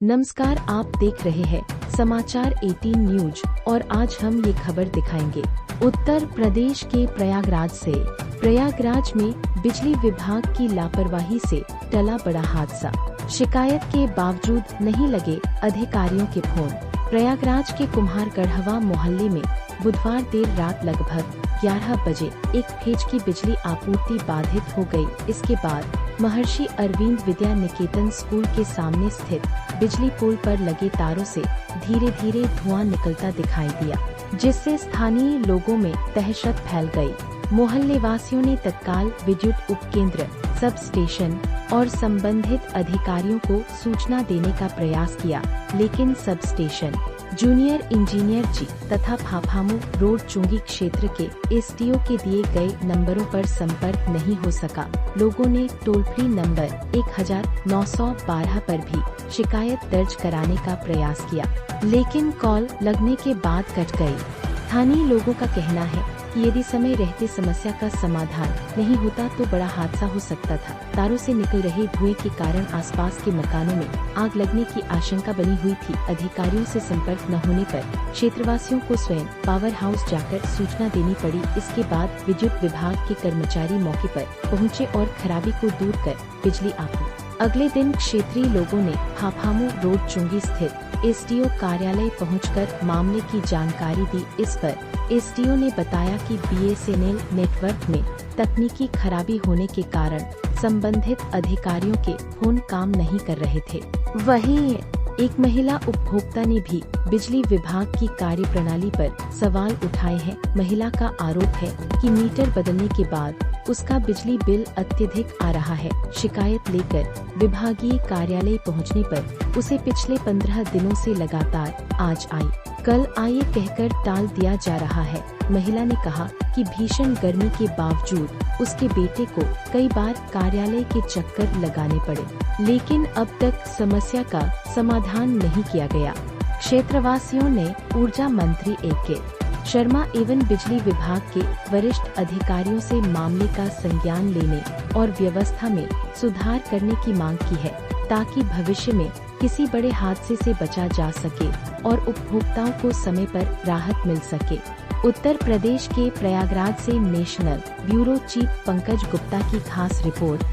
नमस्कार, आप देख रहे हैं समाचार 18 न्यूज और आज हम ये खबर दिखाएंगे। उत्तर प्रदेश के प्रयागराज में बिजली विभाग की लापरवाही से टला बड़ा हादसा। शिकायत के बावजूद नहीं लगे अधिकारियों के फोन। प्रयागराज के कुम्हारगढ़वा मोहल्ले में बुधवार देर रात लगभग 11 बजे एक फेज की बिजली आपूर्ति बाधित हो गई। इसके बाद महर्षि अरविंद विद्या निकेतन स्कूल के सामने स्थित बिजली पोल पर लगे तारों से धीरे धीरे धुआं निकलता दिखाई दिया, जिससे स्थानीय लोगों में दहशत फैल गई। मोहल्ले वासियों ने तत्काल विद्युत उपकेंद्र, सब स्टेशन और संबंधित अधिकारियों को सूचना देने का प्रयास किया, लेकिन सब स्टेशन, जूनियर इंजीनियर जी तथा फाफामू रोड चुंगी क्षेत्र के एसडीओ के दिए गए नंबरों पर संपर्क नहीं हो सका। लोगों ने टोल फ्री नंबर 1912 पर भी शिकायत दर्ज कराने का प्रयास किया, लेकिन कॉल लगने के बाद कट गई। स्थानीय लोगों का कहना है कि यदि समय रहते समस्या का समाधान नहीं होता तो बड़ा हादसा हो सकता था। तारों से निकल रहे धुएं के कारण आसपास के मकानों में आग लगने की आशंका बनी हुई थी। अधिकारियों से संपर्क न होने पर क्षेत्रवासियों को स्वयं पावर हाउस जाकर सूचना देनी पड़ी। इसके बाद विद्युत विभाग के कर्मचारी मौके पर पहुंचे और खराबी को दूर कर बिजली आपूर्ति। अगले दिन क्षेत्रीय लोगों ने फाफामू रोड चुंगी स्थित एसडीओ कार्यालय पहुंचकर मामले की जानकारी दी। इस पर एसडीओ ने बताया कि बीएसएनएल नेटवर्क में तकनीकी खराबी होने के कारण संबंधित अधिकारियों के फोन काम नहीं कर रहे थे। वहीं एक महिला उपभोक्ता ने भी बिजली विभाग की कार्यप्रणाली पर सवाल उठाए हैं। महिला का आरोप है कि मीटर बदलने के बाद उसका बिजली बिल अत्यधिक आ रहा है। शिकायत लेकर विभागीय कार्यालय पहुंचने पर उसे पिछले 15 दिनों से लगातार आज आई, कल आइए कहकर टाल दिया जा रहा है। महिला ने कहा कि भीषण गर्मी के बावजूद उसके बेटे को कई बार कार्यालय के चक्कर लगाने पड़े, लेकिन अब तक समस्या का समाधान नहीं किया गया। क्षेत्रवासियों ने ऊर्जा मंत्री ए.के. शर्मा एवं बिजली विभाग के वरिष्ठ अधिकारियों से मामले का संज्ञान लेने और व्यवस्था में सुधार करने की मांग की है, ताकि भविष्य में किसी बड़े हादसे से बचा जा सके और उपभोक्ताओं को समय पर राहत मिल सके। उत्तर प्रदेश के प्रयागराज से national bureau chief Pankaj Gupta की खास रिपोर्ट।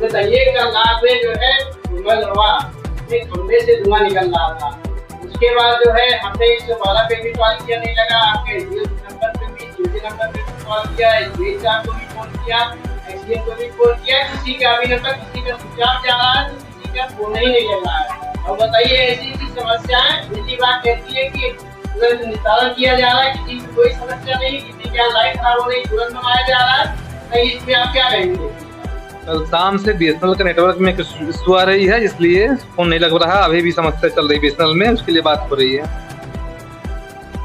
बताइए जो है खंबे से धुआं निकल रहा था। उसके बाद जो है हमने 112 पे भी कॉल किया, नहीं लगा। आपके नंबर पे भी, ड्यूटी नंबर पे भी कॉल किया, एसडीएम साहब को भी फोन किया, एक्सीएम को भी फोन किया। किसी का अभी तक किसी का स्विच ऑफ जा रहा है, किसी का फोन ही नहीं लग रहा है। और बताइए ऐसी समस्या है। बिजली विभाग कहती है कि तुरंत निस्तारण किया जा रहा है, किसी की कोई समस्या नहीं, किसी की लाइट खराब हो रही तुरंत मंगाया जा रहा है। तो इसमें आप क्या कहेंगे? कल शाम से बीएसएनएल का नेटवर्क में कुछ इशू आ रही है, इसलिए फोन नहीं लग रहा। अभी भी समस्या चल रही है बीएसएनएल में, उसके लिए बात हो रही है।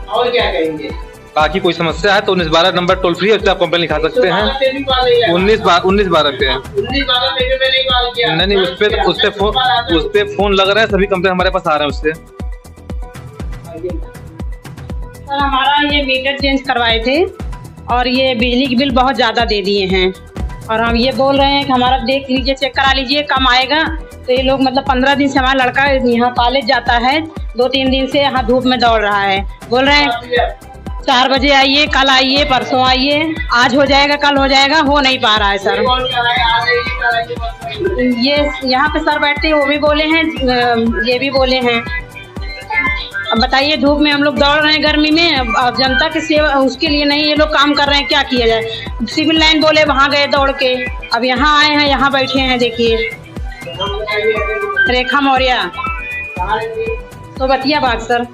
और क्या कहेंगे? बाकी कोई समस्या है तो 1912 नंबर टोल फ्री है, उससे आप कंप्लेन लिखा सकते हैं। 1912 पे है। 1912 पे भी मैंने कॉल किया। नहीं, उस पे फोन लग रहा है, सभी कंप्लेन हमारे पास आ रहे हैं उससे। सर हमारा ये मीटर चेंज करवाए थे और ये बिजली की बिल बहुत ज़्यादा दे दिए हैं, और हम ये बोल रहे हैं कि हमारा देख लीजिए, चेक करा लीजिए, कम आएगा। तो ये लोग मतलब 15 दिन से हमारा लड़का यहाँ कॉलेज जाता है, 2-3 दिन से यहाँ धूप में दौड़ रहा है। बोल रहे हैं 4 बजे आइए, कल आइए, परसों आइए, आज हो जाएगा, कल हो जाएगा, हो नहीं पा रहा है सर। ये यहाँ पे सर बैठते हैं, वो भी बोले हैं, ये भी बोले हैं। अब बताइए धूप में हम लोग दौड़ रहे हैं गर्मी में, अब जनता की सेवा उसके लिए नहीं ये लोग काम कर रहे हैं, क्या किया जाए। सिविल लाइन बोले वहाँ गए दौड़ के, अब यहाँ आए हैं, यहाँ बैठे हैं। देखिए रेखा मौर्य, सोबतिया बाग सर।